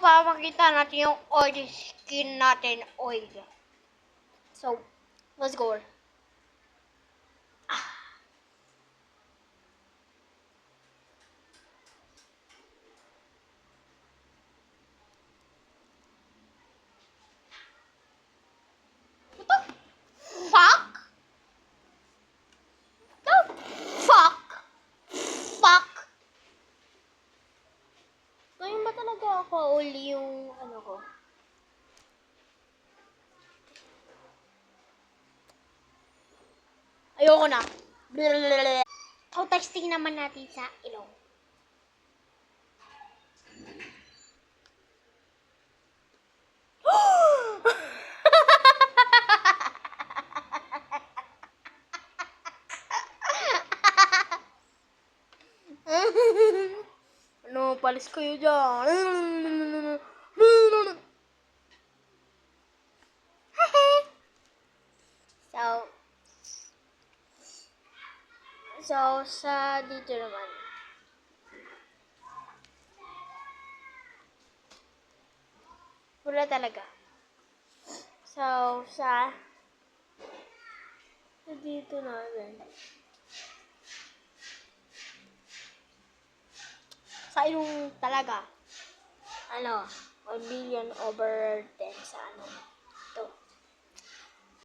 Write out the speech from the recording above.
para makita natin yung oil skin natin. Oil. So, let's go. What the fuck? The fuck? Fuck? Ngayon ba talaga ako uli yung ano ko? Ayoko na. So, testing naman natin sa ilong. Ano, palis kayo dyan. So, sa dito naman. Wala talaga. So, sa dito natin. Sa ilong talaga. Ano, 1 million over 10 sa ano.